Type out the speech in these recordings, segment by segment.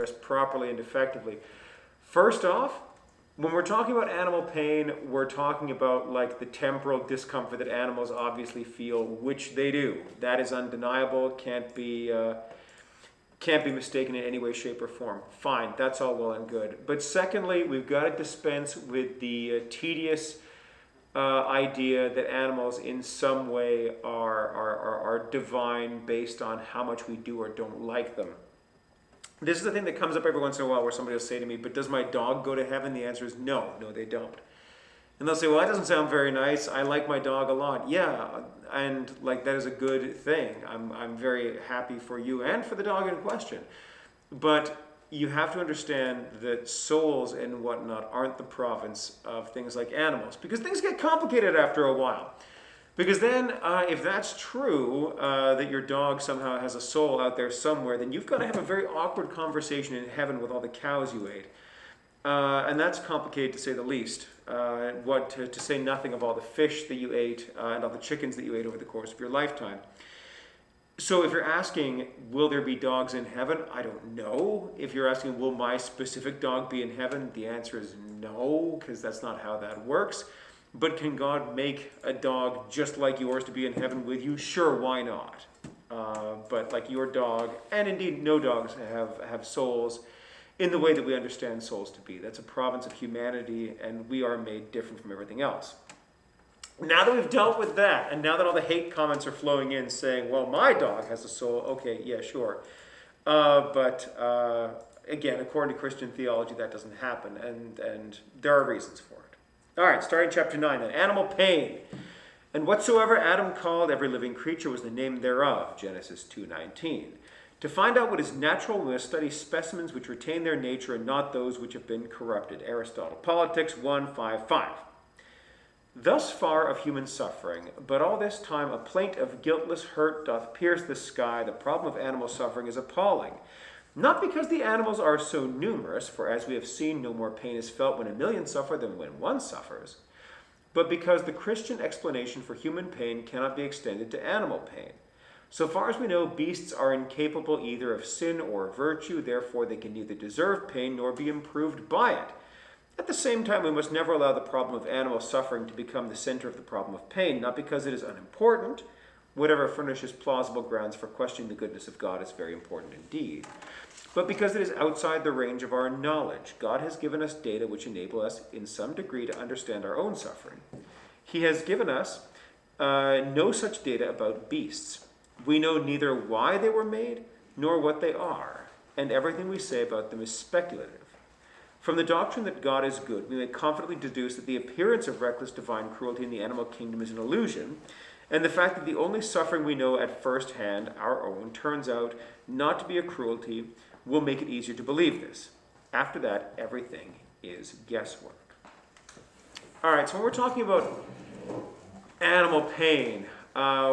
address properly and effectively. First off, when we're talking about animal pain, we're talking about like the temporal discomfort that animals obviously feel, which they do. That is undeniable, can't be mistaken in any way, shape, or form. Fine, that's all well and good. But secondly, we've got to dispense with the tedious idea that animals in some way are divine based on how much we do or don't like them. This is the thing that comes up every once in a while where somebody will say to me, but does my dog go to heaven? The answer is no, they don't. And they'll say, well, that doesn't sound very nice. I like my dog a lot. Yeah, and like that is a good thing. I'm very happy for you and for the dog in question. But you have to understand that souls and whatnot aren't the province of things like animals, because things get complicated after a while. Because then, if that's true, that your dog somehow has a soul out there somewhere, then you've got to have a very awkward conversation in heaven with all the cows you ate. And that's complicated to say the least. To say nothing of all the fish that you ate and all the chickens that you ate over the course of your lifetime. So if you're asking, will there be dogs in heaven? I don't know. If you're asking, will my specific dog be in heaven? The answer is no, because that's not how that works. But can God make a dog just like yours to be in heaven with you? Sure, why not? But like your dog, and indeed no dogs have souls in the way that we understand souls to be. That's a province of humanity, and we are made different from everything else. Now that we've dealt with that, and now that all the hate comments are flowing in saying, well, my dog has a soul, okay, yeah, sure. But again, according to Christian theology, that doesn't happen, and there are reasons for it. All right, starting chapter 9 then. Animal pain. And whatsoever Adam called every living creature was the name thereof, Genesis 2:19. To find out what is natural, we must study specimens which retain their nature and not those which have been corrupted. Aristotle, Politics 1:5-5. Thus far of human suffering, but all this time a plaint of guiltless hurt doth pierce the sky. The problem of animal suffering is appalling. Not because the animals are so numerous, for as we have seen, no more pain is felt when a million suffer than when one suffers, but because the Christian explanation for human pain cannot be extended to animal pain. So far as we know, beasts are incapable either of sin or virtue, therefore they can neither deserve pain nor be improved by it. At the same time, we must never allow the problem of animal suffering to become the center of the problem of pain, not because it is unimportant. Whatever furnishes plausible grounds for questioning the goodness of God is very important indeed, but because it is outside the range of our knowledge. God has given us data which enable us in some degree to understand our own suffering. He has given us no such data about beasts. We know neither why they were made nor what they are, and everything we say about them is speculative. From the doctrine that God is good, we may confidently deduce that the appearance of reckless divine cruelty in the animal kingdom is an illusion, and the fact that the only suffering we know at first hand, our own, turns out not to be a cruelty will make it easier to believe this. After that, everything is guesswork. All right, so when we're talking about animal pain,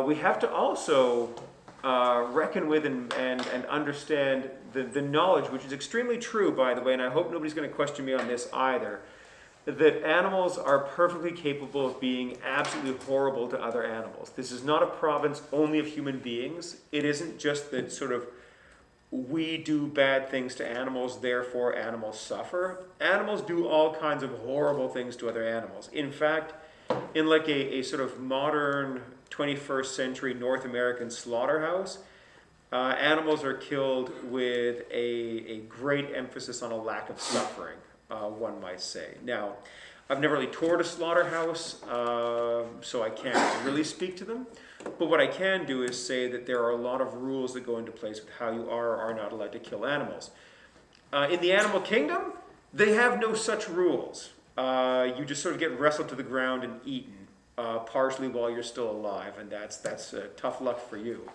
we have to also reckon with and understand the knowledge, which is extremely true, by the way, and I hope nobody's going to question me on this either, that animals are perfectly capable of being absolutely horrible to other animals. This is not a province only of human beings. It isn't just that sort of we do bad things to animals, therefore animals suffer. Animals do all kinds of horrible things to other animals. In fact, in like a sort of modern 21st century North American slaughterhouse, animals are killed with a great emphasis on a lack of suffering, one might say. Now, I've never really toured a slaughterhouse, so I can't really speak to them. But what I can do is say that there are a lot of rules that go into place with how you are or are not allowed to kill animals. In the animal kingdom, they have no such rules. You just sort of get wrestled to the ground and eaten, partially while you're still alive, and that's tough luck for you.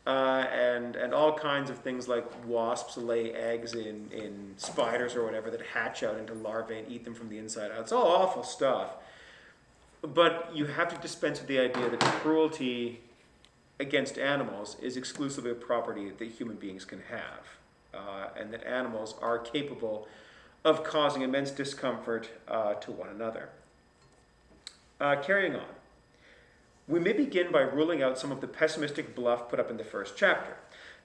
And all kinds of things like wasps lay eggs in spiders or whatever that hatch out into larvae and eat them from the inside out. It's all awful stuff. But you have to dispense with the idea that cruelty against animals is exclusively a property that human beings can have, and that animals are capable of causing immense discomfort to one another. Carrying on. We may begin by ruling out some of the pessimistic bluff put up in the first chapter.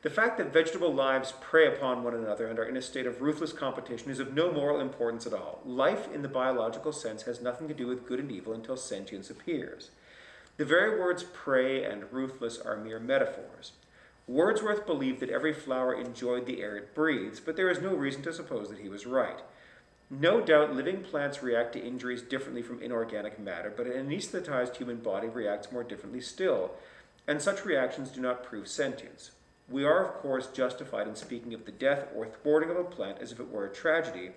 The fact that vegetable lives prey upon one another and are in a state of ruthless competition is of no moral importance at all. Life in the biological sense has nothing to do with good and evil until sentience appears. The very words prey and ruthless are mere metaphors. Wordsworth believed that every flower enjoyed the air it breathes, but there is no reason to suppose that he was right. No doubt living plants react to injuries differently from inorganic matter, but an anesthetized human body reacts more differently still, and such reactions do not prove sentience. We are, of course, justified in speaking of the death or thwarting of a plant as if it were a tragedy,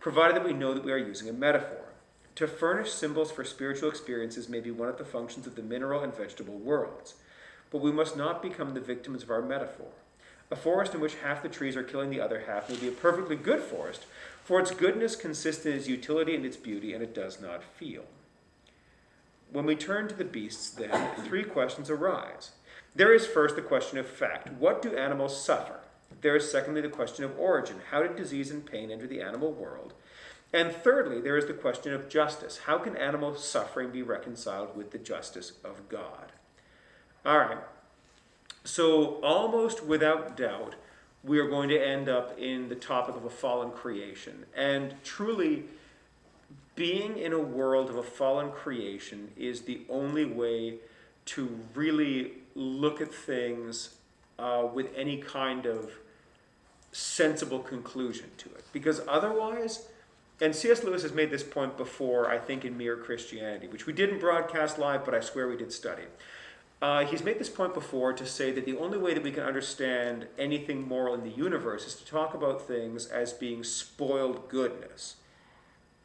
provided that we know that we are using a metaphor. To furnish symbols for spiritual experiences may be one of the functions of the mineral and vegetable worlds, but we must not become the victims of our metaphor. A forest in which half the trees are killing the other half may be a perfectly good forest, for its goodness consists in its utility and its beauty, and it does not feel. When we turn to the beasts, then, three questions arise. There is first the question of fact. What do animals suffer? There is secondly the question of origin. How did disease and pain enter the animal world? And thirdly, there is the question of justice. How can animal suffering be reconciled with the justice of God? All right. So almost without doubt, we are going to end up in the topic of a fallen creation. And truly, being in a world of a fallen creation is the only way to really look at things with any kind of sensible conclusion to it. Because otherwise, and C.S. Lewis has made this point before, I think, in Mere Christianity, which we didn't broadcast live, but I swear we did study. He's made this point before to say that the only way that we can understand anything moral in the universe is to talk about things as being spoiled goodness,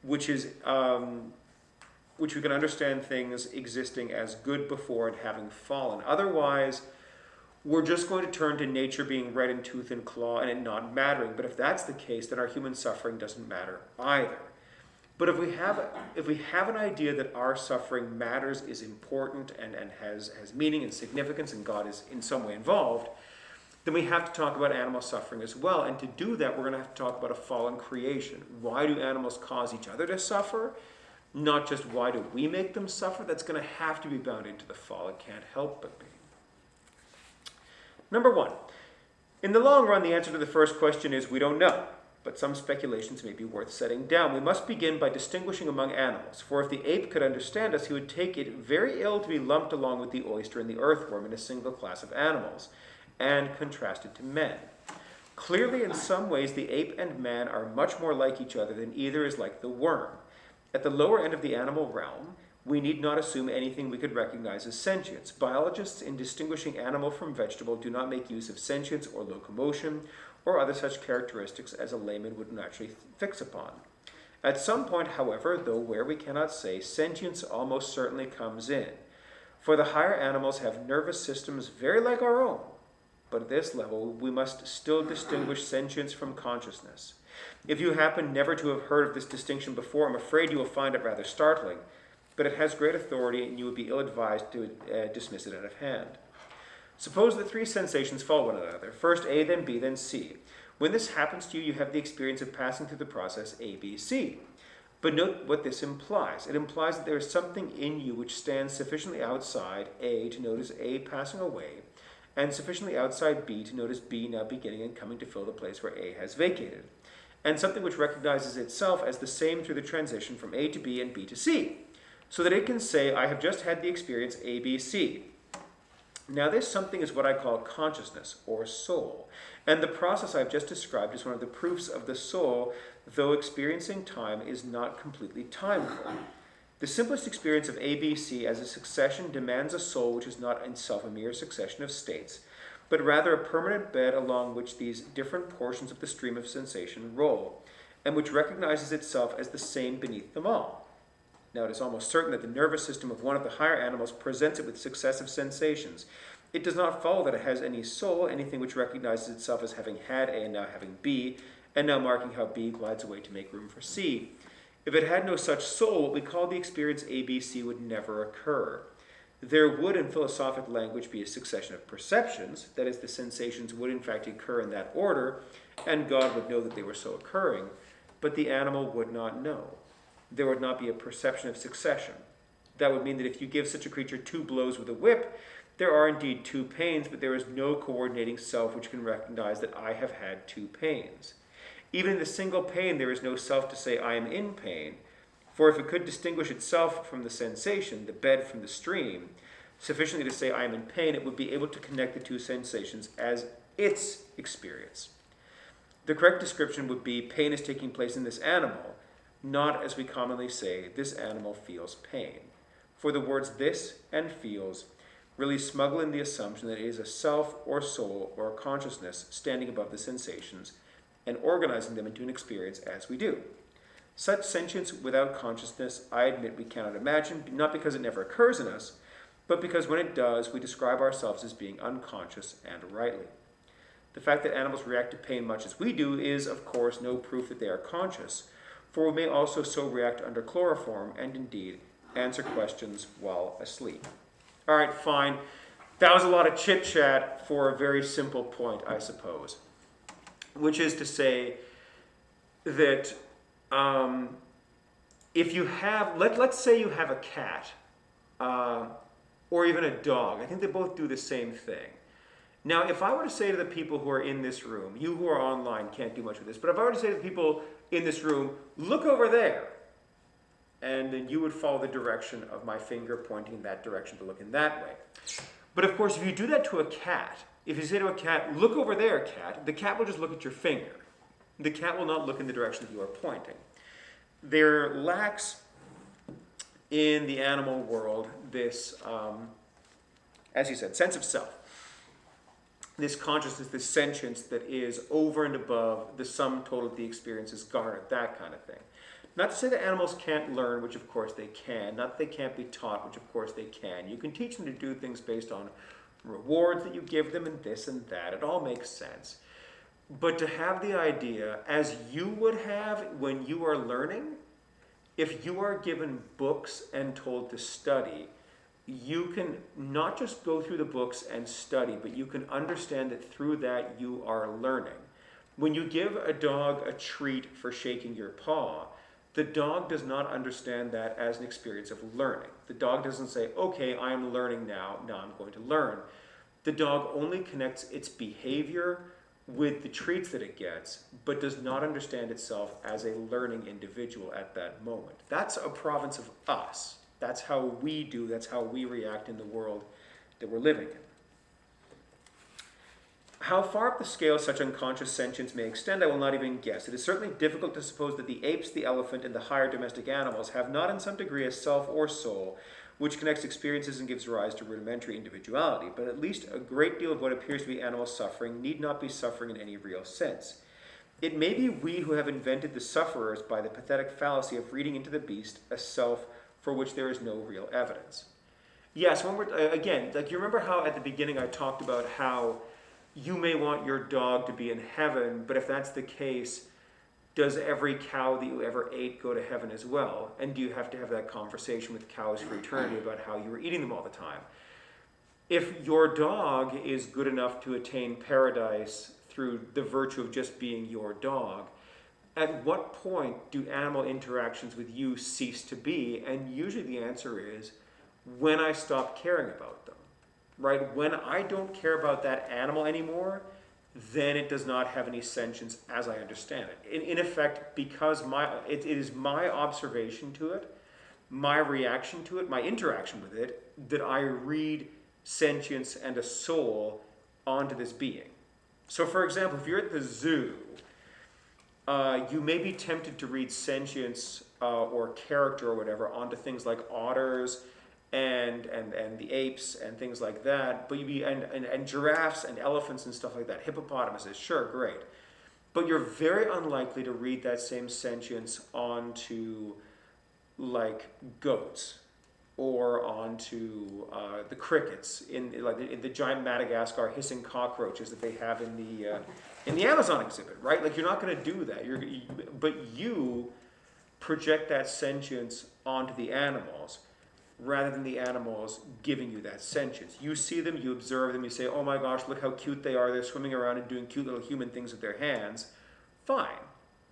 which is which we can understand things existing as good before and having fallen. Otherwise, we're just going to turn to nature being red in tooth and claw and it not mattering. But if that's the case, then our human suffering doesn't matter either. But if we have an idea that our suffering matters, is important, and has meaning and significance, and God is in some way involved, then we have to talk about animal suffering as well. And to do that, we're going to have to talk about a fallen creation. Why do animals cause each other to suffer? Not just why do we make them suffer? That's going to have to be bound into the fall. It can't help but be. Number one, in the long run, the answer to the first question is we don't know. But some speculations may be worth setting down. We must begin by distinguishing among animals, for if the ape could understand us, he would take it very ill to be lumped along with the oyster and the earthworm in a single class of animals, and contrasted to men. Clearly, in some ways, the ape and man are much more like each other than either is like the worm. At the lower end of the animal realm, we need not assume anything we could recognize as sentience. Biologists, in distinguishing animal from vegetable, do not make use of sentience or locomotion, or other such characteristics as a layman would naturally fix upon. At some point, however, though where we cannot say, sentience almost certainly comes in. For the higher animals have nervous systems very like our own, but at this level we must still distinguish sentience from consciousness. If you happen never to have heard of this distinction before, I'm afraid you will find it rather startling, but it has great authority and you would be ill-advised to dismiss it out of hand. Suppose that three sensations follow one another, first A, then B, then C. When this happens to you, you have the experience of passing through the process A, B, C. But note what this implies. It implies that there is something in you which stands sufficiently outside A to notice A passing away, and sufficiently outside B to notice B now beginning and coming to fill the place where A has vacated, and something which recognizes itself as the same through the transition from A to B and B to C, so that it can say, I have just had the experience A, B, C. Now this something is what I call consciousness, or soul. And the process I've just described is one of the proofs of the soul, though experiencing time is not completely timeful. The simplest experience of ABC as a succession demands a soul which is not in itself a mere succession of states, but rather a permanent bed along which these different portions of the stream of sensation roll, and which recognizes itself as the same beneath them all. Now, it is almost certain that the nervous system of one of the higher animals presents it with successive sensations. It does not follow that it has any soul, anything which recognizes itself as having had A and now having B, and now marking how B glides away to make room for C. If it had no such soul, what we call the experience ABC would never occur. There would, in philosophic language, be a succession of perceptions, that is, the sensations would in fact occur in that order, and God would know that they were so occurring, but the animal would not know. There would not be a perception of succession. That would mean that if you give such a creature 2 blows with a whip, There are indeed two pains, but there is no coordinating self which can recognize that I have had two pains. Even in the single pain, there is no self to say I am in pain, for if it could distinguish itself from the sensation, the bed from the stream, sufficiently to say I am in pain, it would be able to connect the two sensations as its experience. The correct description would be pain is taking place in this animal, not as we commonly say, this animal feels pain. For the words this and feels really smuggle in the assumption that it is a self or soul or a consciousness standing above the sensations and organizing them into an experience as we do. Such sentience without consciousness, I admit we cannot imagine, not because it never occurs in us, but because when it does, we describe ourselves as being unconscious and rightly. The fact that animals react to pain much as we do is, of course, no proof that they are conscious, for we may also so react under chloroform and indeed answer questions while asleep. All right, fine. That was a lot of chit-chat for a very simple point, I suppose, which is to say that if you have, let's say you have a cat or even a dog. I think they both do the same thing. Now, if I were to say to the people who are in this room, you who are online can't do much with this, but if I were to say to the people in this room, look over there, and then you would follow the direction of my finger pointing in that direction to look in that way. But of course, if you do that to a cat, if you say to a cat, look over there, cat, the cat will just look at your finger. The cat will not look in the direction that you are pointing. There lacks in the animal world this, as you said, sense of self. This consciousness, this sentience that is over and above the sum total of the experiences garnered, that kind of thing. Not to say that animals can't learn, which of course they can. Not that they can't be taught, which of course they can. You can teach them to do things based on rewards that you give them and this and that. It all makes sense. But to have the idea, as you would have when you are learning, if you are given books and told to study, you can not just go through the books and study, but you can understand that through that you are learning. When you give a dog a treat for shaking your paw, the dog does not understand that as an experience of learning. The dog doesn't say, okay, I am learning now I'm going to learn. The dog only connects its behavior with the treats that it gets, but does not understand itself as a learning individual at that moment. That's a province of us. That's how we do, that's how we react in the world that we're living in. How far up the scale such unconscious sentience may extend, I will not even guess. It is certainly difficult to suppose that the apes, the elephant, and the higher domestic animals have not in some degree a self or soul which connects experiences and gives rise to rudimentary individuality, but at least a great deal of what appears to be animal suffering need not be suffering in any real sense. It may be we who have invented the sufferers by the pathetic fallacy of reading into the beast a self for which there is no real evidence. Yes, when we're, again, like you remember how at the beginning I talked about how you may want your dog to be in heaven, but if that's the case, does every cow that you ever ate go to heaven as well? And do you have to have that conversation with cows for eternity about how you were eating them all the time? If your dog is good enough to attain paradise through the virtue of just being your dog, at what point do animal interactions with you cease to be? And usually the answer is when I stop caring about them, right? When I don't care about that animal anymore, then it does not have any sentience as I understand it. In effect, because it is my observation to it, my reaction to it, my interaction with it, that I read sentience and a soul onto this being. So for example, if you're at the zoo, you may be tempted to read sentience or character or whatever onto things like otters and the apes and things like that, but and giraffes and elephants and stuff like that, hippopotamuses, sure, great. But you're very unlikely to read that same sentience onto like goats or onto the crickets in the giant Madagascar hissing cockroaches that they have in the Amazon exhibit, right? Like you're not going to do that. But you project that sentience onto the animals rather than the animals giving you that sentience. You see them, you observe them, you say, oh my gosh, look how cute they are. They're swimming around and doing cute little human things with their hands. Fine.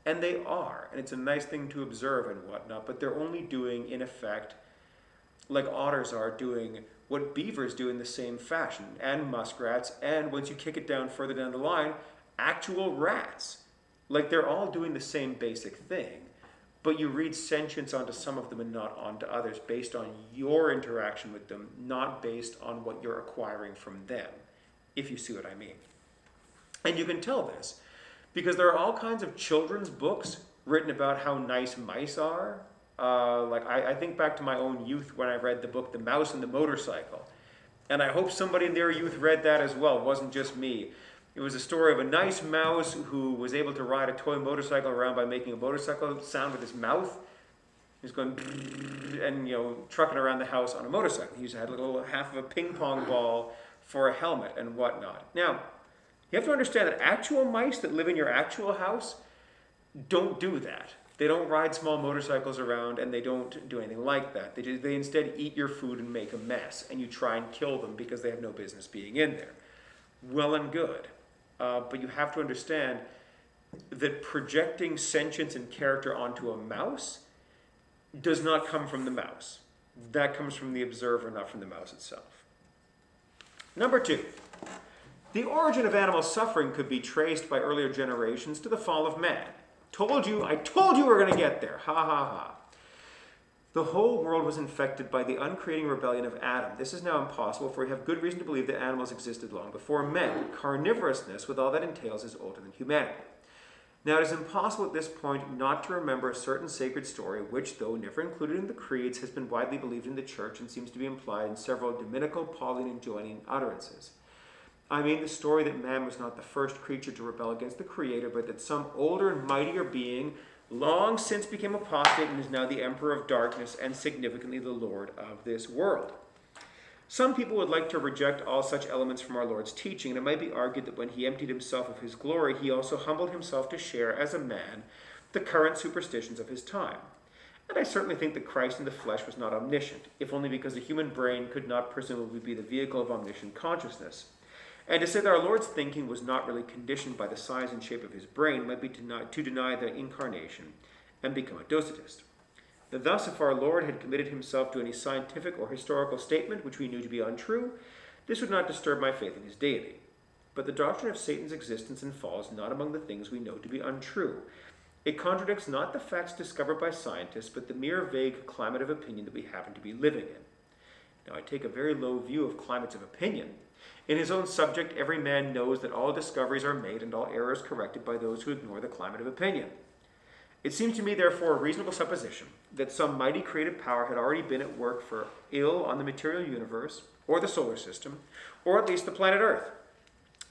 And they are. And it's a nice thing to observe and whatnot, but they're only doing, in effect, like otters are doing what beavers do in the same fashion, and muskrats, and once you kick it down further down the line, actual rats. Like, they're all doing the same basic thing, but you read sentience onto some of them and not onto others based on your interaction with them, not based on what you're acquiring from them, if you see what I mean. And you can tell this because there are all kinds of children's books written about how nice mice are. I think back to my own youth when I read the book The Mouse and the Motorcycle. And I hope somebody in their youth read that as well. It wasn't just me. It was a story of a nice mouse who was able to ride a toy motorcycle around by making a motorcycle sound with his mouth. He was going and trucking around the house on a motorcycle. He had a little half of a ping pong ball for a helmet and whatnot. Now, you have to understand that actual mice that live in your actual house don't do that. They don't ride small motorcycles around, and they don't do anything like that. They instead eat your food and make a mess, and you try and kill them because they have no business being in there. Well and good. But you have to understand that projecting sentience and character onto a mouse does not come from the mouse. That comes from the observer, not from the mouse itself. Number 2. The origin of animal suffering could be traced by earlier generations to the fall of man. I told you we were going to get there. Ha ha ha. The whole world was infected by the uncreating rebellion of Adam. This is now impossible, for we have good reason to believe that animals existed long before men. Carnivorousness, with all that entails, is older than humanity. Now, it is impossible at this point not to remember a certain sacred story, which, though never included in the creeds, has been widely believed in the church and seems to be implied in several Dominical, Pauline, and Joannian utterances. I mean the story that man was not the first creature to rebel against the Creator, but that some older and mightier being long since became apostate and is now the emperor of darkness and significantly the Lord of this world. Some people would like to reject all such elements from our Lord's teaching, and it might be argued that when he emptied himself of his glory, he also humbled himself to share, as a man, the current superstitions of his time. And I certainly think that Christ in the flesh was not omniscient, if only because the human brain could not presumably be the vehicle of omniscient consciousness. And to say that our Lord's thinking was not really conditioned by the size and shape of his brain might be to deny the incarnation and become a Docetist. Thus, if our Lord had committed himself to any scientific or historical statement which we knew to be untrue, this would not disturb my faith in his deity. But the doctrine of Satan's existence and fall is not among the things we know to be untrue. It contradicts not the facts discovered by scientists, but the mere vague climate of opinion that we happen to be living in. Now, I take a very low view of climates of opinion. In his own subject, every man knows that all discoveries are made and all errors corrected by those who ignore the climate of opinion. It seems to me, therefore, a reasonable supposition that some mighty creative power had already been at work for ill on the material universe, or the solar system, or at least the planet Earth,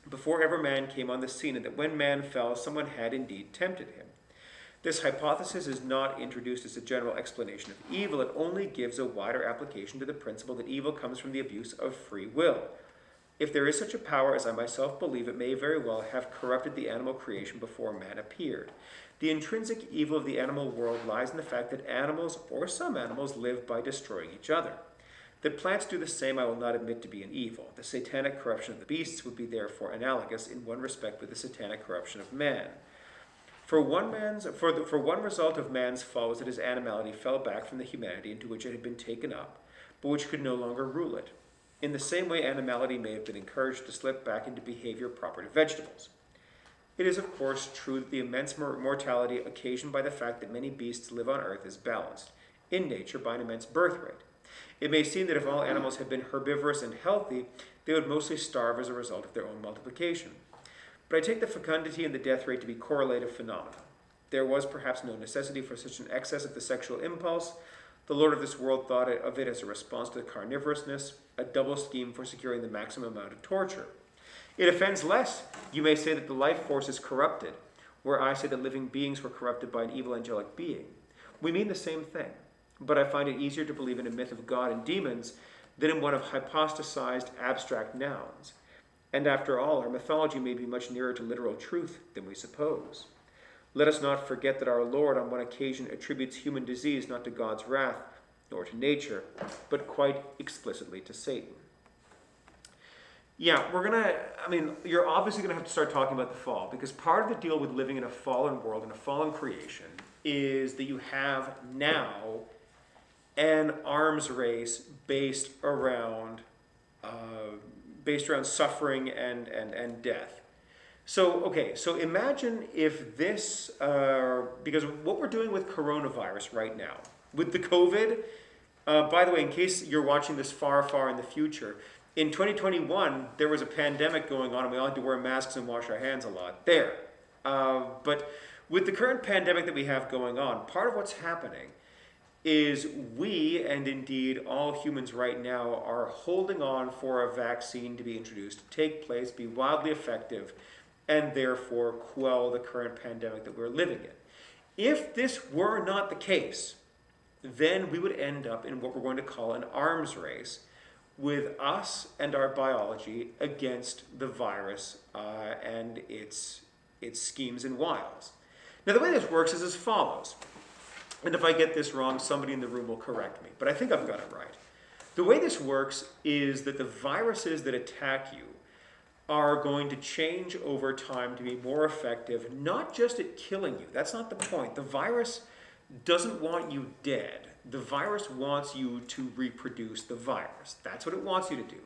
before ever man came on the scene, and that when man fell, someone had indeed tempted him. This hypothesis is not introduced as a general explanation of evil. It only gives a wider application to the principle that evil comes from the abuse of free will. If there is such a power as I myself believe, it may very well have corrupted the animal creation before man appeared. The intrinsic evil of the animal world lies in the fact that animals, or some animals, live by destroying each other. That plants do the same I will not admit to be an evil. The satanic corruption of the beasts would be therefore analogous in one respect with the satanic corruption of man. For one result of man's fall was that his animality fell back from the humanity into which it had been taken up, but which could no longer rule it. In the same way, animality may have been encouraged to slip back into behavior proper to vegetables. It is, of course, true that the immense mortality occasioned by the fact that many beasts live on earth is balanced, in nature, by an immense birth rate. It may seem that if all animals had been herbivorous and healthy, they would mostly starve as a result of their own multiplication. But I take the fecundity and the death rate to be correlative phenomena. There was perhaps no necessity for such an excess of the sexual impulse. The Lord of this world thought of it as a response to carnivorousness, a double scheme for securing the maximum amount of torture. It offends less. You may say that the life force is corrupted, where I say that living beings were corrupted by an evil angelic being. We mean the same thing, but I find it easier to believe in a myth of God and demons than in one of hypostasized abstract nouns. And after all, our mythology may be much nearer to literal truth than we suppose. Let us not forget that our Lord on one occasion attributes human disease not to God's wrath, nor to nature, but quite explicitly to Satan. Yeah, you're obviously going to have to start talking about the fall, because part of the deal with living in a fallen world and a fallen creation is that you have now an arms race based around based around suffering and death. So imagine if this, because what we're doing with coronavirus right now, with the COVID, by the way, in case you're watching this far, far in the future, in 2021, there was a pandemic going on and we all had to wear masks and wash our hands a lot. There. But with the current pandemic that we have going on, part of what's happening is we, and indeed all humans right now, are holding on for a vaccine to be introduced, to take place, be wildly effective, and therefore quell the current pandemic that we're living in. If this were not the case, then we would end up in what we're going to call an arms race with us and our biology against the virus and its schemes and wiles. Now, the way this works is as follows. And if I get this wrong, somebody in the room will correct me, but I think I've got it right. The way this works is that the viruses that attack you are going to change over time to be more effective, not just at killing you. That's not the point. The virus doesn't want you dead. The virus wants you to reproduce the virus. That's what it wants you to do.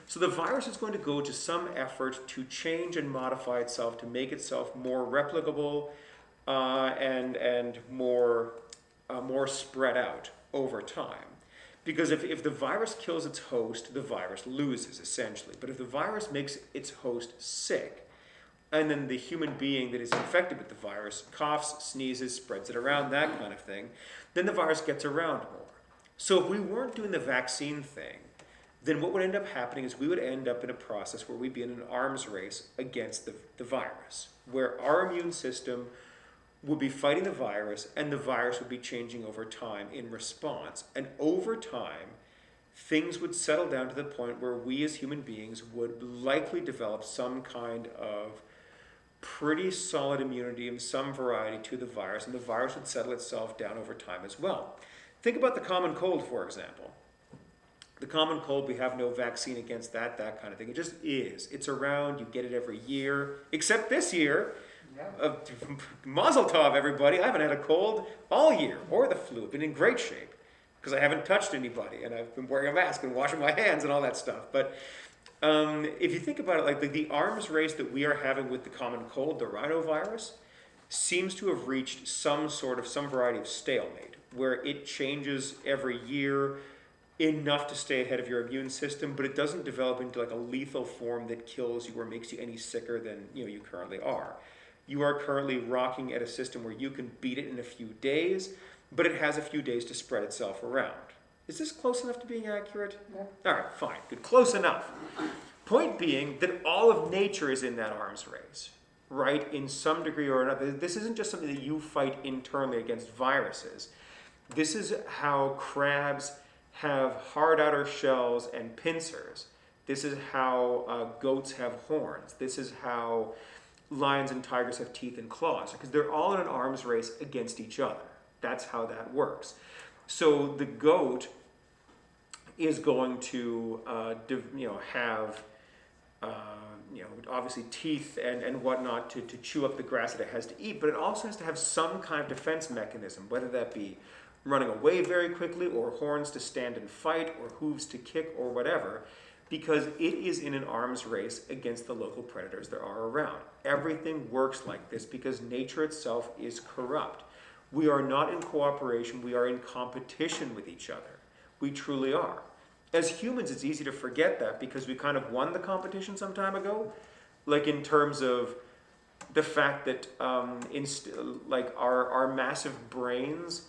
So the virus is going to go to some effort to change and modify itself to make itself more replicable and more spread out over time. Because if the virus kills its host, the virus loses, essentially. But if the virus makes its host sick, and then the human being that is infected with the virus coughs, sneezes, spreads it around, that kind of thing, then the virus gets around more. So if we weren't doing the vaccine thing, then what would end up happening is we would end up in a process where we'd be in an arms race against the virus, where our immune system would be fighting the virus, and the virus would be changing over time in response. And over time, things would settle down to the point where we as human beings would likely develop some kind of pretty solid immunity of some variety to the virus, and the virus would settle itself down over time as well. Think about the common cold, for example. The common cold, we have no vaccine against that kind of thing. It just is. It's around, you get it every year, except this year. Mazel tov, everybody. I haven't had a cold all year, or the flu. I've been in great shape because I haven't touched anybody, and I've been wearing a mask and washing my hands and all that stuff. But if you think about it, like the arms race that we are having with the common cold, the rhinovirus, seems to have reached some variety of stalemate, where it changes every year enough to stay ahead of your immune system, but it doesn't develop into like a lethal form that kills you or makes you any sicker than you currently are. You are currently rocking at a system where you can beat it in a few days, but it has a few days to spread itself around. Is this close enough to being accurate? Yeah. All right, fine, good, close enough. Point being that all of nature is in that arms race, right, in some degree or another. This isn't just something that you fight internally against viruses. This is how crabs have hard outer shells and pincers. This is how goats have horns. This is how lions and tigers have teeth and claws, because they're all in an arms race against each other. That's how that works. So the goat is going to have obviously teeth and whatnot to chew up the grass that it has to eat, but it also has to have some kind of defense mechanism, whether that be running away very quickly, or horns to stand and fight, or hooves to kick, or whatever, because it is in an arms race against the local predators there are around. Everything works like this because nature itself is corrupt. We are not in cooperation, we are in competition with each other. We truly are. As humans, it's easy to forget that because we kind of won the competition some time ago, like in terms of the fact that our massive brains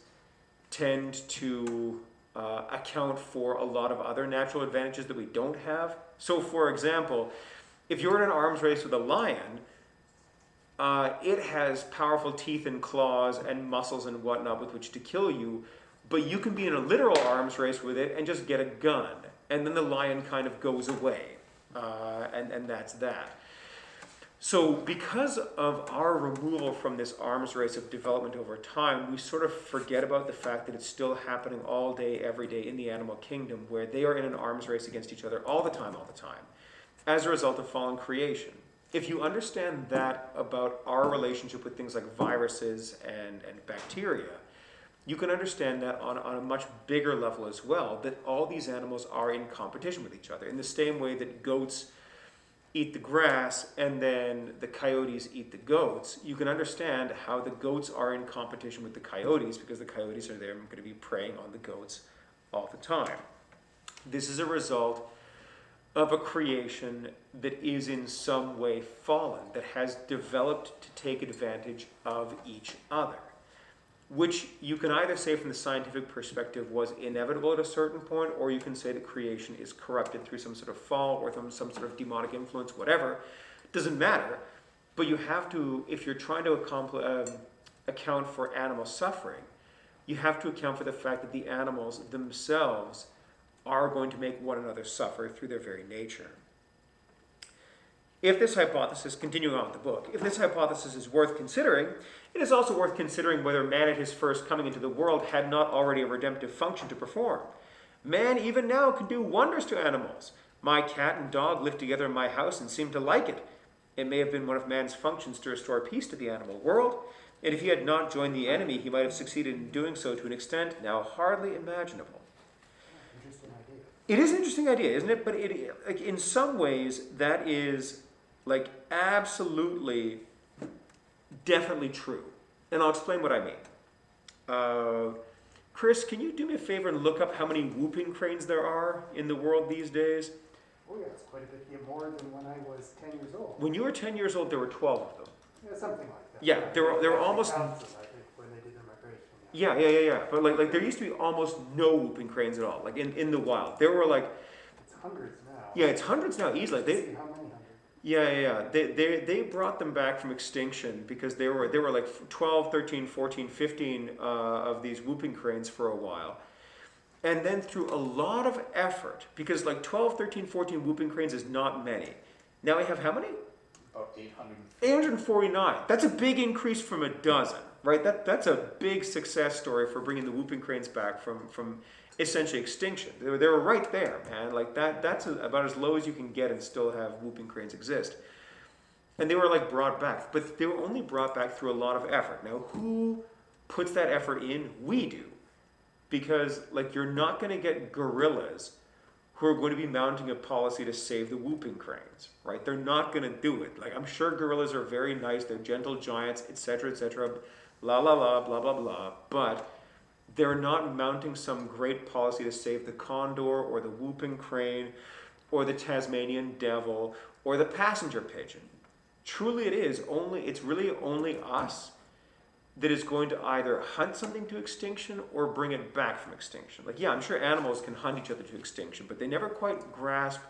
tend to account for a lot of other natural advantages that we don't have. So for example, if you're in an arms race with a lion, it has powerful teeth and claws and muscles and whatnot with which to kill you, but you can be in a literal arms race with it and just get a gun, and then the lion kind of goes away, and that's that. So because of our removal from this arms race of development over time, we sort of forget about the fact that it's still happening all day, every day in the animal kingdom, where they are in an arms race against each other all the time, as a result of fallen creation. If you understand that about our relationship with things like viruses and bacteria, you can understand that on a much bigger level as well, that all these animals are in competition with each other. In the same way that goats eat the grass and then the coyotes eat the goats, you can understand how the goats are in competition with the coyotes because the coyotes are there and going to be preying on the goats all the time. This is a result of a creation that is in some way fallen, that has developed to take advantage of each other, which you can either say from the scientific perspective was inevitable at a certain point, or you can say that creation is corrupted through some sort of fall or some sort of demonic influence, whatever. It doesn't matter. But you have to, if you're trying to account for animal suffering, you have to account for the fact that the animals themselves are going to make one another suffer through their very nature. If this hypothesis, continuing on with the book, if this hypothesis is worth considering, it is also worth considering whether man at his first coming into the world had not already a redemptive function to perform. Man even now can do wonders to animals. My cat and dog live together in my house and seem to like it. It may have been one of man's functions to restore peace to the animal world, and if he had not joined the enemy, he might have succeeded in doing so to an extent now hardly imaginable. Interesting idea. It is an interesting idea, isn't it? But like, in some ways, that is like absolutely, definitely true. And I'll explain what I mean. Chris, can you do me a favor and look up how many whooping cranes there are in the world these days? Oh yeah, it's quite a bit more than when I was 10 years old. When you were 10 years old, there were 12 of them. Yeah, something like that. Yeah, there were almost... I think, when they did their migration. Yeah. But like there used to be almost no whooping cranes at all, like in the wild. There were like... It's hundreds now. Yeah, it's hundreds now, easily. See how many hundreds? Yeah. They brought them back from extinction because there were like 12, 13, 14, 15 of these whooping cranes for a while. And then through a lot of effort, because like 12, 13, 14 whooping cranes is not many. Now we have how many? About 800. 849. That's a big increase from a dozen, right? That's a big success story for bringing the whooping cranes back from essentially extinction. They were right there, man. Like that's about as low as you can get and still have whooping cranes exist. And they were like brought back, but they were only brought back through a lot of effort. Now, who puts that effort in? We do. Because like you're not going to get gorillas who are going to be mounting a policy to save the whooping cranes, right? They're not going to do it. Like I'm sure gorillas are very nice, they're gentle giants, etc., blah, blah, blah, but they're not mounting some great policy to save the condor or the whooping crane or the Tasmanian devil or the passenger pigeon. Truly it's really only us that is going to either hunt something to extinction or bring it back from extinction. Like, yeah, I'm sure animals can hunt each other to extinction, but they never quite grasp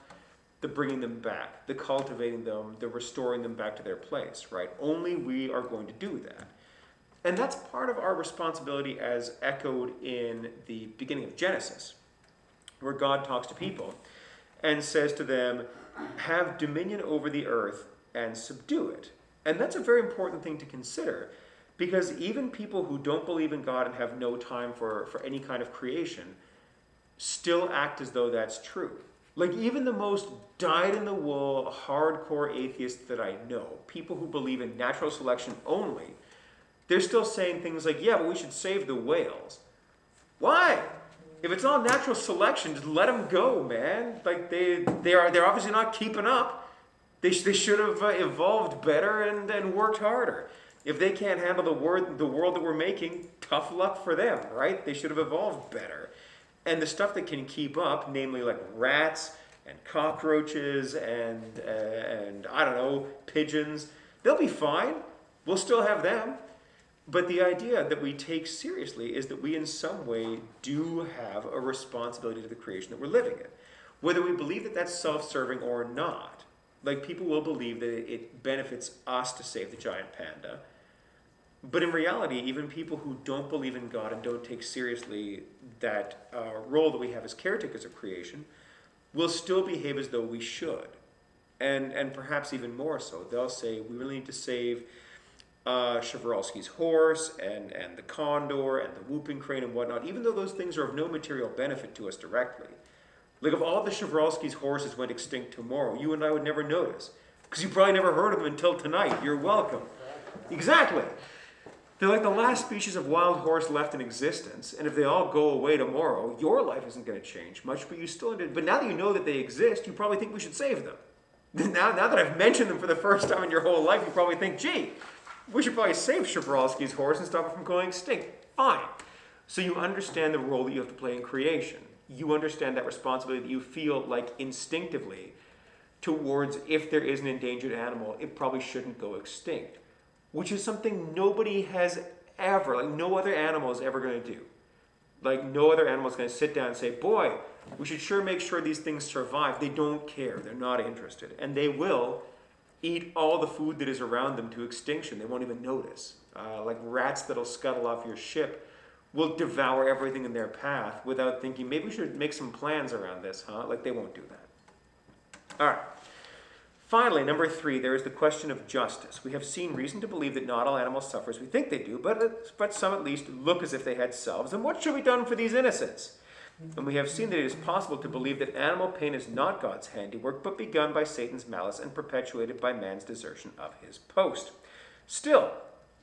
the bringing them back, the cultivating them, the restoring them back to their place, right? Only we are going to do that. And that's part of our responsibility as echoed in the beginning of Genesis, where God talks to people and says to them, have dominion over the earth and subdue it. And that's a very important thing to consider, because even people who don't believe in God and have no time for any kind of creation still act as though that's true. Like even the most dyed-in-the-wool, hardcore atheists that I know, people who believe in natural selection only, they're still saying things like, yeah, but we should save the whales. Why? If it's all natural selection, just let them go, man. Like they're obviously not keeping up. They should have evolved better and worked harder. If they can't handle the world that we're making, tough luck for them, right? They should have evolved better. And the stuff that can keep up, namely like rats and cockroaches and I don't know, pigeons, they'll be fine. We'll still have them. But the idea that we take seriously is that we in some way do have a responsibility to the creation that we're living in. Whether we believe that that's self-serving or not. Like people will believe that it benefits us to save the giant panda. But in reality, even people who don't believe in God and don't take seriously that role that we have as caretakers of creation will still behave as though we should. And perhaps even more so. They'll say, we really need to save Chevrolski's horse and the condor and the whooping crane and whatnot, even though those things are of no material benefit to us directly. Like if all the Chevrolski's horses went extinct tomorrow, you and I would never notice. Because you probably never heard of them until tonight. You're welcome. Exactly. They're like the last species of wild horse left in existence, and if they all go away tomorrow, your life isn't going to change much, but you still did. But now that you know that they exist, you probably think we should save them. Now that I've mentioned them for the first time in your whole life, you probably think, gee, we should probably save Shabrowski's horse and stop it from going extinct. Fine. So you understand the role that you have to play in creation. You understand that responsibility that you feel like instinctively towards if there is an endangered animal, it probably shouldn't go extinct. Which is something nobody has ever, like no other animal is ever going to do. Like no other animal is going to sit down and say, boy, we should sure make sure these things survive. They don't care. They're not interested. And they will eat all the food that is around them to extinction. They won't even notice. Like rats that'll scuttle off your ship will devour everything in their path without thinking, maybe we should make some plans around this, huh? Like they won't do that. All right. Finally, number 3, there is the question of justice. We have seen reason to believe that not all animals suffer as we think they do, but some at least look as if they had selves. And what should be done for these innocents? And we have seen that it is possible to believe that animal pain is not God's handiwork, but begun by Satan's malice and perpetuated by man's desertion of his post. Still,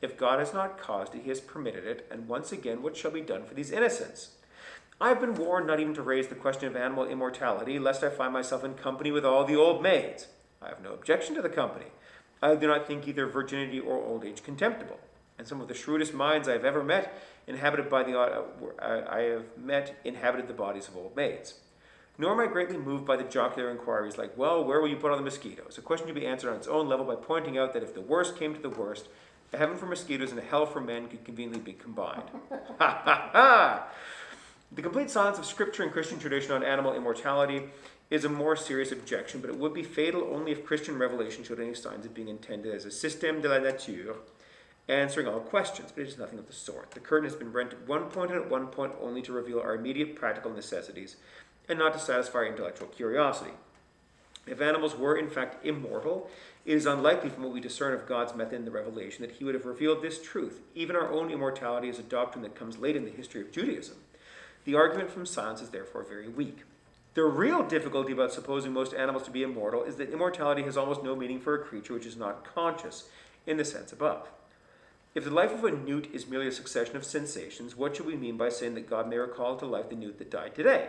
if God has not caused it, he has permitted it, and once again, what shall be done for these innocents? I have been warned not even to raise the question of animal immortality, lest I find myself in company with all the old maids. I have no objection to the company. I do not think either virginity or old age contemptible. And some of the shrewdest minds I have ever met inhabited the bodies of old maids. Nor am I greatly moved by the jocular inquiries like, well, where will you put all the mosquitoes? A question to be answered on its own level by pointing out that if the worst came to the worst, a heaven for mosquitoes and a hell for men could conveniently be combined. Ha ha ha! The complete silence of scripture and Christian tradition on animal immortality is a more serious objection, but it would be fatal only if Christian revelation showed any signs of being intended as a système de la nature, answering all questions, but it is nothing of the sort. The curtain has been rent at one point and at one point only to reveal our immediate practical necessities, and not to satisfy our intellectual curiosity. If animals were in fact immortal, it is unlikely from what we discern of God's method in the revelation that he would have revealed this truth. Even our own immortality is a doctrine that comes late in the history of Judaism. The argument from silence is therefore very weak. The real difficulty about supposing most animals to be immortal is that immortality has almost no meaning for a creature which is not conscious, in the sense above. If the life of a newt is merely a succession of sensations, what should we mean by saying that God may recall to life the newt that died today?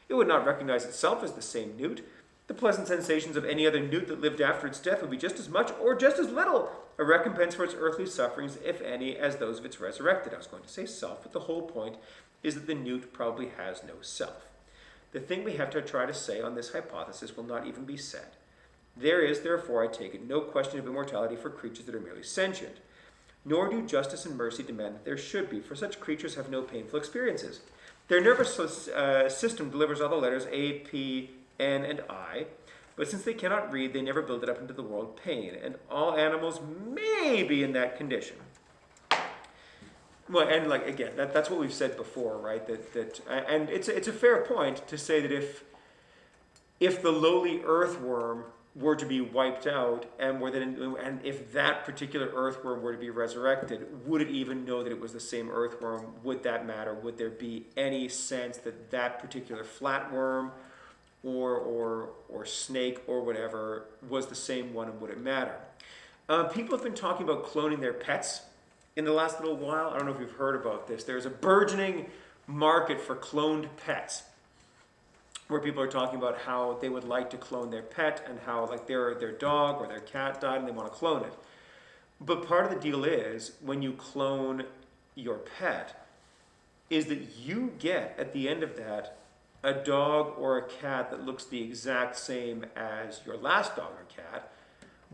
It would not recognize itself as the same newt. The pleasant sensations of any other newt that lived after its death would be just as much or just as little a recompense for its earthly sufferings, if any, as those of its resurrected. I was going to say self, but the whole point is that the newt probably has no self. The thing we have to try to say on this hypothesis will not even be said. There is, therefore, I take it, no question of immortality for creatures that are merely sentient. Nor do justice and mercy demand that there should be, for such creatures have no painful experiences. Their nervous system delivers all the letters A, P, N, and I, but since they cannot read, they never build it up into the world pain, and all animals may be in that condition. Well, and like again, that's what we've said before, right? And it's a fair point to say that if the lowly earthworm were to be wiped out, and if that particular earthworm were to be resurrected, would it even know that it was the same earthworm? Would that matter? Would there be any sense that that particular flatworm or snake or whatever was the same one, and would it matter? People have been talking about cloning their pets in the last little while. I don't know if you've heard about this. There's a burgeoning market for cloned pets, where people are talking about how they would like to clone their pet and how like their dog or their cat died and they want to clone it. But part of the deal is when you clone your pet is that you get at the end of that a dog or a cat that looks the exact same as your last dog or cat,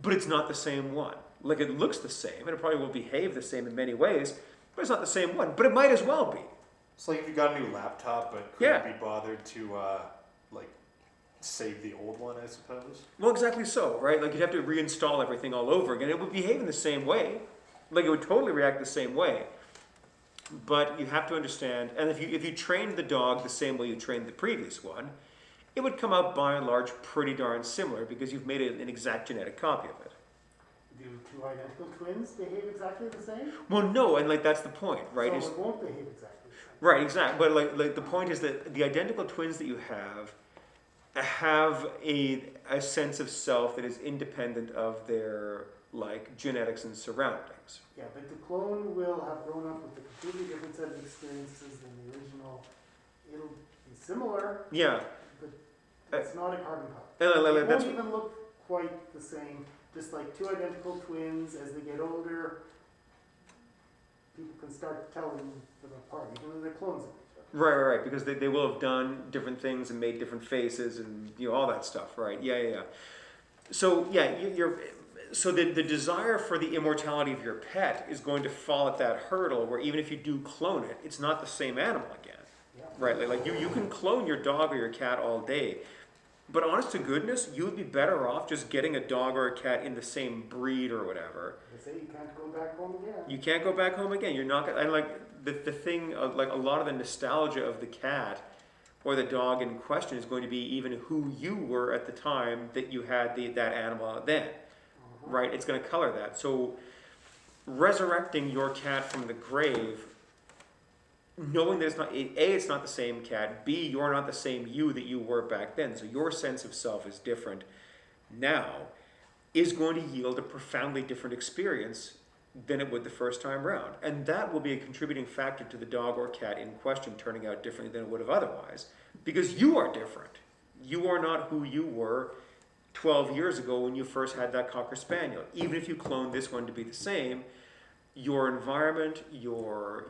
but it's not the same one. Like it looks the same and it probably will behave the same in many ways, but it's not the same one, but it might as well be. It's like if you got a new laptop but couldn't be bothered to save the old one, I suppose. Well, exactly so, right? Like you'd have to reinstall everything all over again. It would behave in the same way. Like it would totally react the same way. But you have to understand, and if you trained the dog the same way you trained the previous one, it would come out by and large pretty darn similar because you've made an exact genetic copy of it. Do two identical twins behave exactly the same? Well, no, and like that's the point, right? So it won't behave exactly the same. Right, exactly. But like the point is that the identical twins that you have a sense of self that is independent of their like genetics and surroundings. Yeah, but the clone will have grown up with a completely different set of experiences than the original. It'll be similar, Yeah. but it's not a carbon copy. And It that's won't even look quite the same. Just like two identical twins, as they get older, people can start telling them apart, even though they're clones of each other. right, because they will have done different things and made different faces and all that stuff, right? Yeah. So yeah, so the desire for the immortality of your pet is going to fall at that hurdle where even if you do clone it, it's not the same animal again, Yeah. right? Like you can clone your dog or your cat all day, but honest to goodness, you would be better off just getting a dog or a cat in the same breed or whatever. They say you can't go back home again. You can't go back home again. You're not gonna, and like the thing, like a lot of the nostalgia of the cat or the dog in question is going to be even who you were at the time that you had that animal then, right? It's going to color that. So resurrecting your cat from the grave, knowing that it's not the same cat, B, you're not the same you that you were back then, so your sense of self is different now, is going to yield a profoundly different experience than it would the first time round. And that will be a contributing factor to the dog or cat in question turning out differently than it would have otherwise, because you are different. You are not who you were 12 years ago when you first had that Cocker Spaniel. Even if you clone this one to be the same, your environment, your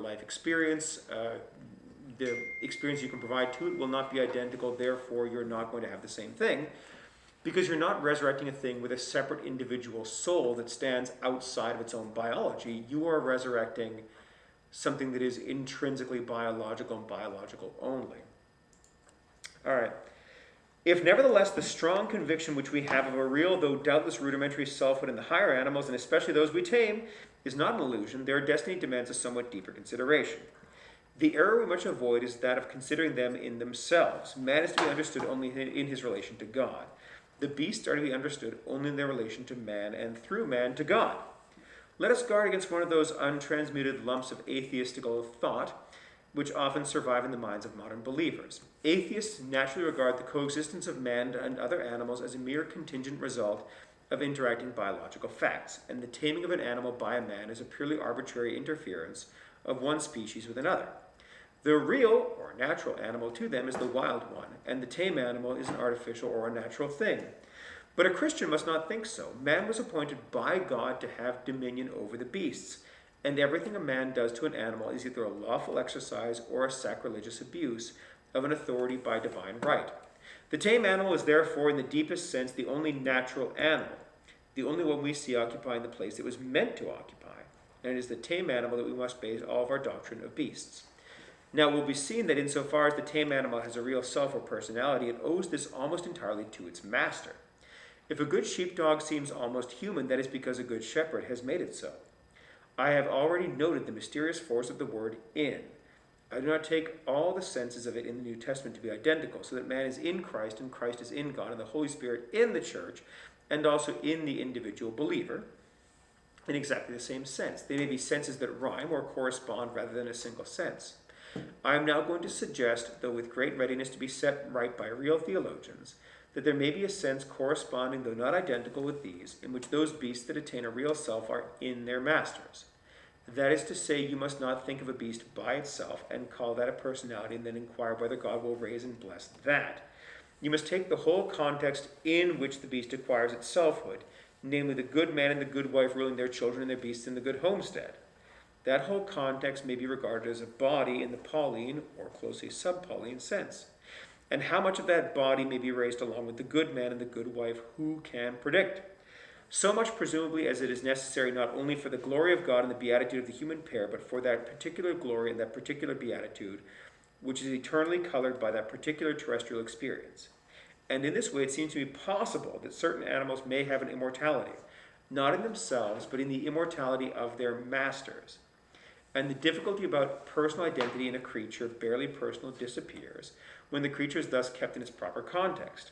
life experience, the experience you can provide to it will not be identical. Therefore, you're not going to have the same thing, because you're not resurrecting a thing with a separate individual soul that stands outside of its own biology. You are resurrecting something that is intrinsically biological and biological only. All right. If nevertheless the strong conviction which we have of a real, though doubtless rudimentary selfhood in the higher animals, and especially those we tame, is not an illusion, their destiny demands a somewhat deeper consideration. The error we much avoid is that of considering them in themselves. Man is to be understood only in his relation to God. The beasts are to be understood only in their relation to man, and through man to God. Let us guard against one of those untransmuted lumps of atheistical thought which often survive in the minds of modern believers. Atheists naturally regard the coexistence of man and other animals as a mere contingent result of interacting biological facts, and the taming of an animal by a man is a purely arbitrary interference of one species with another. The real, or natural animal to them is the wild one, and the tame animal is an artificial or a natural thing. But a Christian must not think so. Man was appointed by God to have dominion over the beasts, and everything a man does to an animal is either a lawful exercise or a sacrilegious abuse of an authority by divine right. The tame animal is therefore, in the deepest sense, the only natural animal, the only one we see occupying the place it was meant to occupy, and it is the tame animal that we must base all of our doctrine of beasts. Now it will be seen that insofar as the tame animal has a real self or personality, it owes this almost entirely to its master. If a good sheepdog seems almost human, that is because a good shepherd has made it so. I have already noted the mysterious force of the word in. I do not take all the senses of it in the New Testament to be identical, so that man is in Christ and Christ is in God and the Holy Spirit in the church and also in the individual believer in exactly the same sense. They may be senses that rhyme or correspond rather than a single sense. I am now going to suggest, though with great readiness to be set right by real theologians, that there may be a sense corresponding, though not identical with these, in which those beasts that attain a real self are in their masters. That is to say, you must not think of a beast by itself and call that a personality and then inquire whether God will raise and bless that. You must take the whole context in which the beast acquires its selfhood, namely the good man and the good wife ruling their children and their beasts in the good homestead. That whole context may be regarded as a body in the Pauline, or closely sub-Pauline sense. And how much of that body may be raised along with the good man and the good wife, who can predict? So much presumably as it is necessary not only for the glory of God and the beatitude of the human pair, but for that particular glory and that particular beatitude, which is eternally colored by that particular terrestrial experience. And in this way it seems to be possible that certain animals may have an immortality, not in themselves, but in the immortality of their masters. And the difficulty about personal identity in a creature, barely personal, disappears when the creature is thus kept in its proper context.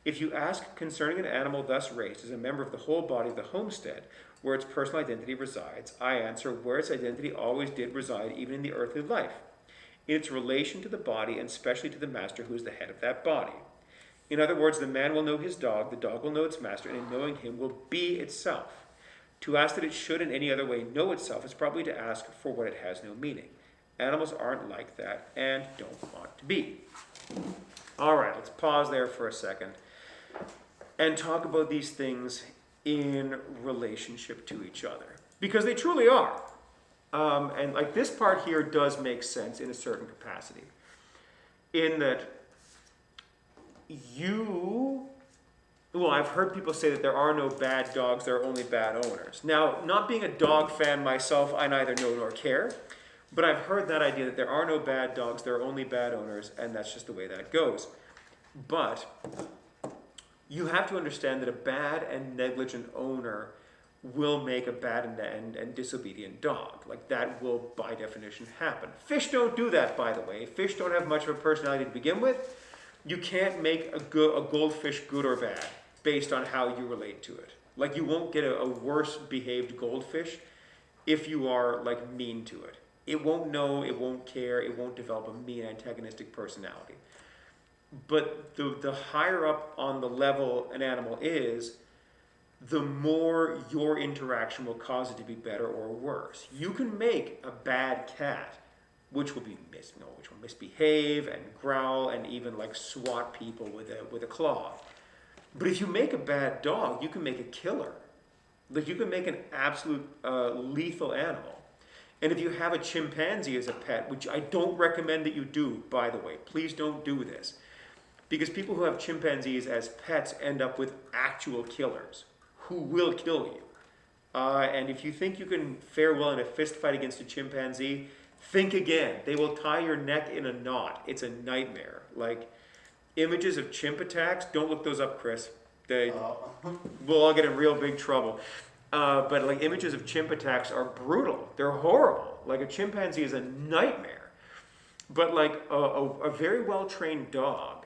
If you ask concerning an animal thus raised as a member of the whole body of the homestead, where its personal identity resides, I answer, where its identity always did reside, even in the earthly life, in its relation to the body and especially to the master who is the head of that body. In other words, the man will know his dog, the dog will know its master, and in knowing him will be itself. To ask that it should in any other way know itself is probably to ask for what it has no meaning. Animals aren't like that and don't want to be. All right, let's pause there for a second and talk about these things in relationship to each other, because they truly are. And like this part here does make sense in a certain capacity, in that I've heard people say that there are no bad dogs, there are only bad owners. Now, not being a dog fan myself, I neither know nor care, but I've heard that idea that there are no bad dogs, there are only bad owners, and that's just the way that goes. But you have to understand that a bad and negligent owner will make a bad and disobedient dog. Like, that will, by definition, happen. Fish don't do that, by the way. Fish don't have much of a personality to begin with. You can't make a goldfish good or bad based on how you relate to it. Like, you won't get a worse behaved goldfish if you are, like, mean to it. It won't know, it won't care, it won't develop a mean antagonistic personality. But the higher up on the level an animal is, the more your interaction will cause it to be better or worse. You can make a bad cat, which will misbehave and growl and even like swat people with a claw. But if you make a bad dog, you can make a killer. Like, you can make an absolute lethal animal. And if you have a chimpanzee as a pet, which I don't recommend that you do, by the way, please don't do this, because people who have chimpanzees as pets end up with actual killers who will kill you. And if you think you can fare well in a fist fight against a chimpanzee, think again. They will tie your neck in a knot. It's a nightmare. Like, images of chimp attacks, don't look those up, Chris. We'll all get in real big trouble. But like, images of chimp attacks are brutal. They're horrible. Like, a chimpanzee is a nightmare. But like a very well-trained dog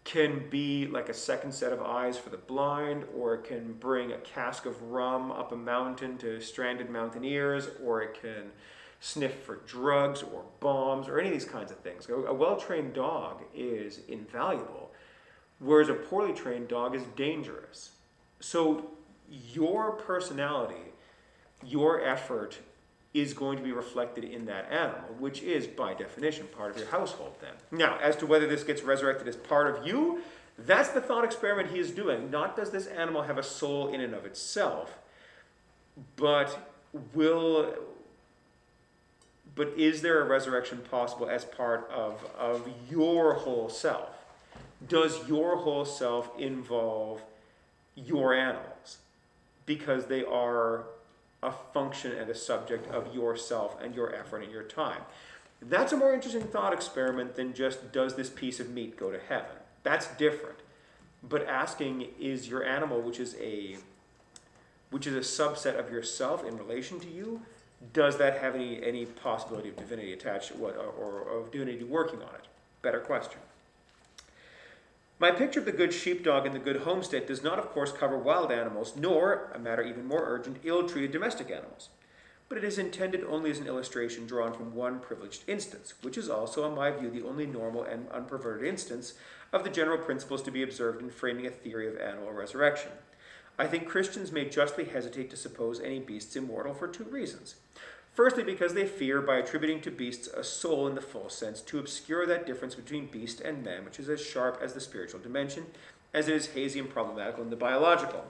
can be like a second set of eyes for the blind, or it can bring a cask of rum up a mountain to stranded mountaineers, or it can sniff for drugs or bombs or any of these kinds of things. A well-trained dog is invaluable, whereas a poorly trained dog is dangerous. So your personality, your effort is going to be reflected in that animal, which is, by definition, part of your household then. Now, as to whether this gets resurrected as part of you, that's the thought experiment he is doing. Not does this animal have a soul in and of itself, but is there a resurrection possible as part of your whole self? Does your whole self involve your animals? Because they are a function and a subject of yourself and your effort and your time. That's a more interesting thought experiment than just, does this piece of meat go to heaven? That's different. But asking, is your animal, which is a subset of yourself in relation to you, does that have any possibility of divinity attached to it, or of divinity working on it? Better question. My picture of the good sheepdog and the good homestead does not, of course, cover wild animals, nor, a matter even more urgent, ill-treated domestic animals. But it is intended only as an illustration drawn from one privileged instance, which is also, in my view, the only normal and unperverted instance of the general principles to be observed in framing a theory of animal resurrection. I think Christians may justly hesitate to suppose any beasts immortal for two reasons. Firstly, because they fear, by attributing to beasts a soul in the full sense, to obscure that difference between beast and man, which is as sharp as the spiritual dimension, as it is hazy and problematical in the biological.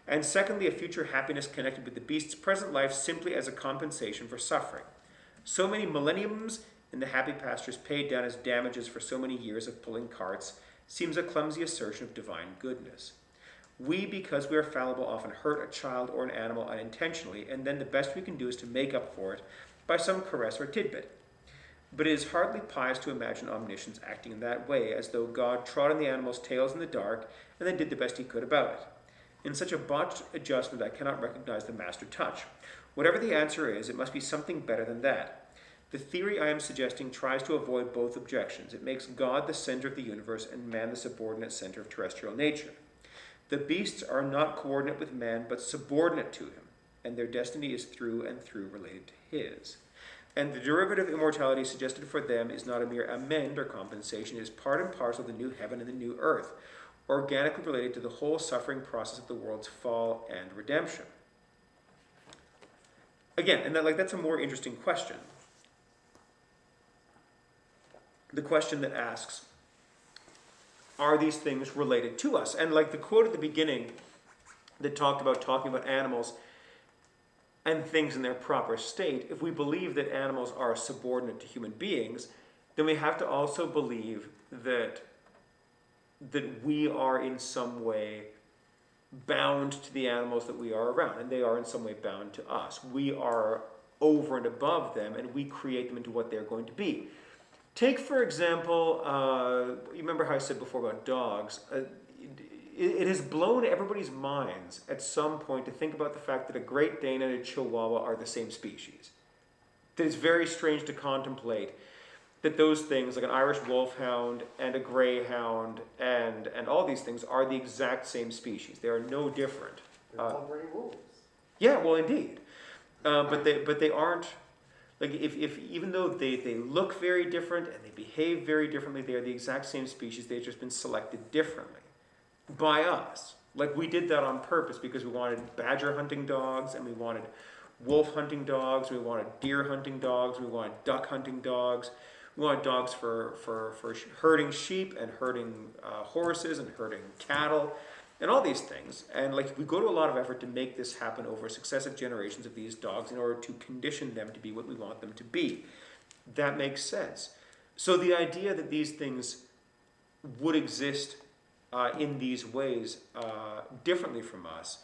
And secondly, a future happiness connected with the beast's present life simply as a compensation for suffering. So many millenniums in the happy pastures paid down as damages for so many years of pulling carts seems a clumsy assertion of divine goodness. We, because we are fallible, often hurt a child or an animal unintentionally, and then the best we can do is to make up for it by some caress or tidbit. But it is hardly pious to imagine omniscience acting in that way, as though God trod on the animals' tails in the dark and then did the best he could about it. In such a botched adjustment, I cannot recognize the master touch. Whatever the answer is, it must be something better than that. The theory I am suggesting tries to avoid both objections. It makes God the center of the universe and man the subordinate center of terrestrial nature. The beasts are not coordinate with man, but subordinate to him, and their destiny is through and through related to his. And the derivative immortality suggested for them is not a mere amend or compensation. It is part and parcel of the new heaven and the new earth, organically related to the whole suffering process of the world's fall and redemption. Again, and that's a more interesting question. The question that asks, are these things related to us? And like the quote at the beginning that talking about animals and things in their proper state, if we believe that animals are subordinate to human beings, then we have to also believe that we are in some way bound to the animals that we are around, and they are in some way bound to us. We are over and above them, and we create them into what they're going to be. Take, for example, you remember how I said before about dogs? It has blown everybody's minds at some point to think about the fact that a Great Dane and a Chihuahua are the same species. That it's very strange to contemplate that those things, like an Irish Wolfhound and a Greyhound and all these things, are the exact same species. They are no different. They're all gray wolves. Yeah, well, indeed. But they aren't, like, if even though they look very different and they behave very differently, they are the exact same species. They've just been selected differently by us. Like, we did that on purpose because we wanted badger hunting dogs, and we wanted wolf hunting dogs, we wanted deer hunting dogs, we wanted duck hunting dogs. We wanted dogs for herding sheep and herding horses and herding cattle and all these things. And like, we go to a lot of effort to make this happen over successive generations of these dogs in order to condition them to be what we want them to be. That makes sense. So the idea that these things would exist in these ways differently from us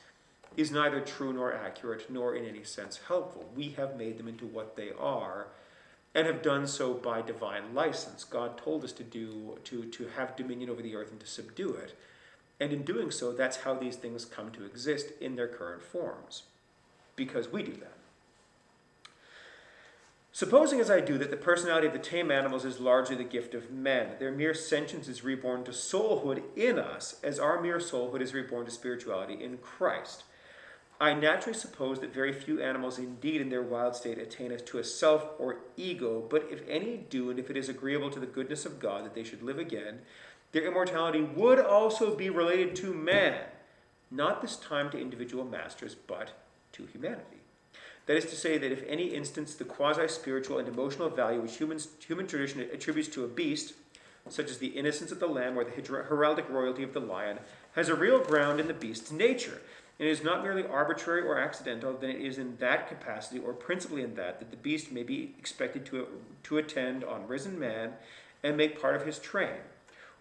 is neither true nor accurate nor in any sense helpful. We have made them into what they are, and have done so by divine license. God told us to have dominion over the earth and to subdue it. And in doing so, that's how these things come to exist in their current forms, because we do that. Supposing, as I do, that the personality of the tame animals is largely the gift of men, their mere sentience is reborn to soulhood in us, as our mere soulhood is reborn to spirituality in Christ. I naturally suppose that very few animals indeed in their wild state attain to a self or ego, but if any do, and if it is agreeable to the goodness of God that they should live again, their immortality would also be related to man, not this time to individual masters, but to humanity. That is to say that if any instance the quasi-spiritual and emotional value which human tradition attributes to a beast, such as the innocence of the lamb or the heraldic royalty of the lion, has a real ground in the beast's nature, and it is not merely arbitrary or accidental, then it is in that capacity, or principally in that the beast may be expected to attend on risen man and make part of his train.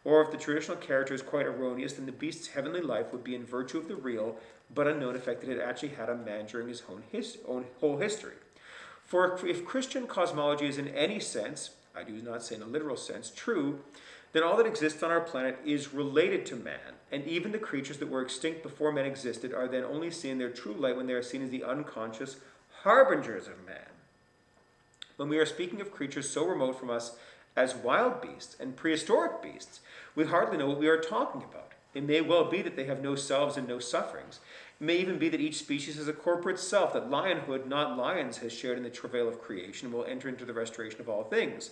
Or if the traditional character is quite erroneous, then the beast's heavenly life would be in virtue of the real, but unknown effect that it actually had a man during his own whole history. For if Christian cosmology is in any sense, I do not say in a literal sense, true, then all that exists on our planet is related to man, and even the creatures that were extinct before men existed are then only seen in their true light when they are seen as the unconscious harbingers of man. When we are speaking of creatures so remote from us as wild beasts and prehistoric beasts, we hardly know what we are talking about. It may well be that they have no selves and no sufferings. It may even be that each species has a corporate self, that lionhood, not lions, has shared in the travail of creation and will enter into the restoration of all things.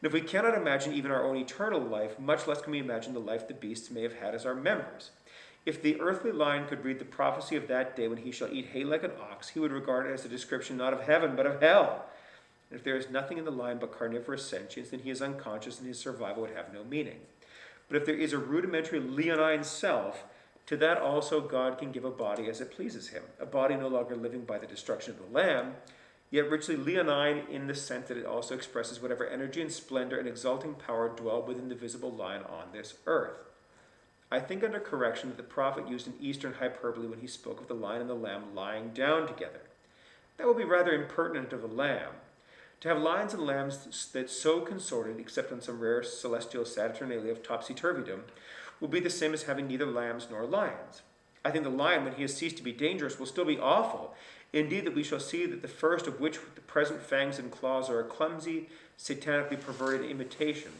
And if we cannot imagine even our own eternal life, much less can we imagine the life the beasts may have had as our members. If the earthly lion could read the prophecy of that day when he shall eat hay like an ox, he would regard it as a description not of heaven, but of hell. And if there is nothing in the lion but carnivorous sentience, then he is unconscious and his survival would have no meaning. But if there is a rudimentary leonine self, to that also God can give a body as it pleases him, a body no longer living by the destruction of the lamb, yet richly leonine in the sense that it also expresses whatever energy and splendor and exalting power dwell within the visible lion on this earth. I think under correction that the prophet used an Eastern hyperbole when he spoke of the lion and the lamb lying down together. That would be rather impertinent of the lamb. To have lions and lambs that so consorted, except on some rare celestial saturnalia of topsy-turvydom, will be the same as having neither lambs nor lions. I think the lion, when he has ceased to be dangerous, will still be awful. Indeed, that we shall see that the first of which with the present fangs and claws are a clumsy, satanically perverted imitation.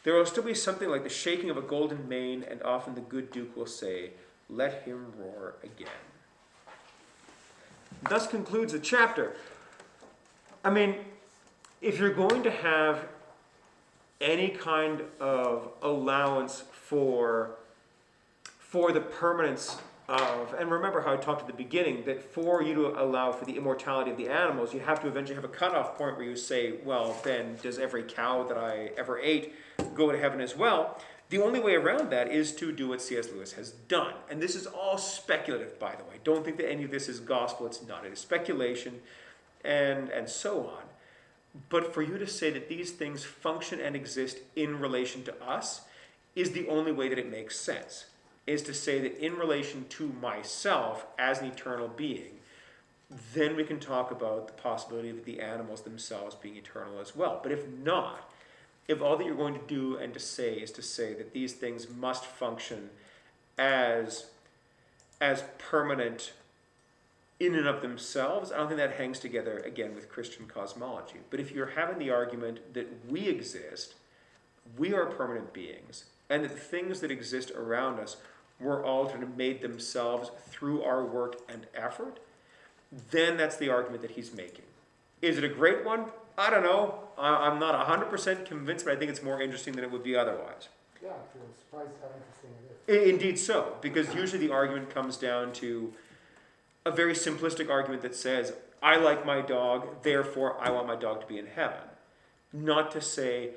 There will still be something like the shaking of a golden mane, and often the good Duke will say, "Let him roar again." Thus concludes the chapter. I mean, if you're going to have any kind of allowance for the permanence of, and remember how I talked at the beginning, that for you to allow for the immortality of the animals, you have to eventually have a cutoff point where you say, well, then does every cow that I ever ate go to heaven as well? The only way around that is to do what C.S. Lewis has done. And this is all speculative, by the way. Don't think that any of this is gospel. It's not. It is speculation and so on. But for you to say that these things function and exist in relation to us is the only way that it makes sense, is to say that in relation to myself as an eternal being, then we can talk about the possibility of the animals themselves being eternal as well. But if not, if all that you're going to do and to say is to say that these things must function as permanent in and of themselves, I don't think that hangs together, again, with Christian cosmology. But if you're having the argument that we exist, we are permanent beings, and that the things that exist around us were altered and made themselves through our work and effort, then that's the argument that he's making. Is it a great one? I don't know. I'm not 100% convinced, but I think it's more interesting than it would be otherwise. Yeah, if you're surprised how interesting it is. Indeed so, because usually the argument comes down to a very simplistic argument that says, I like my dog, therefore I want my dog to be in heaven. Not to say,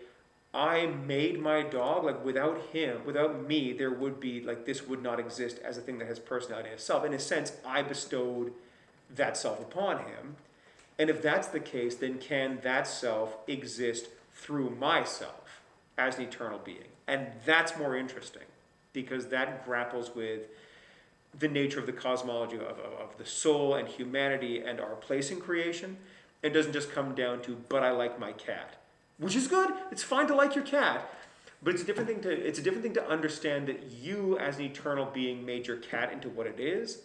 I made my dog, like without him, without me, there would be, like this would not exist as a thing that has personality in itself. In a sense, I bestowed that self upon him. And if that's the case, then can that self exist through myself as an eternal being? And that's more interesting, because that grapples with the nature of the cosmology of the soul and humanity and our place in creation. It doesn't just come down to, but I like my cat, which is good. It's fine to like your cat, but it's a different thing to understand that you as an eternal being made your cat into what it is,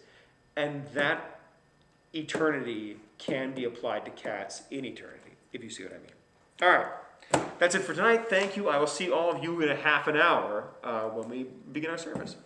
and that eternity can be applied to cats in eternity, if you see what I mean. All right, that's it for tonight. Thank you. I will see all of you in a half an hour when we begin our service.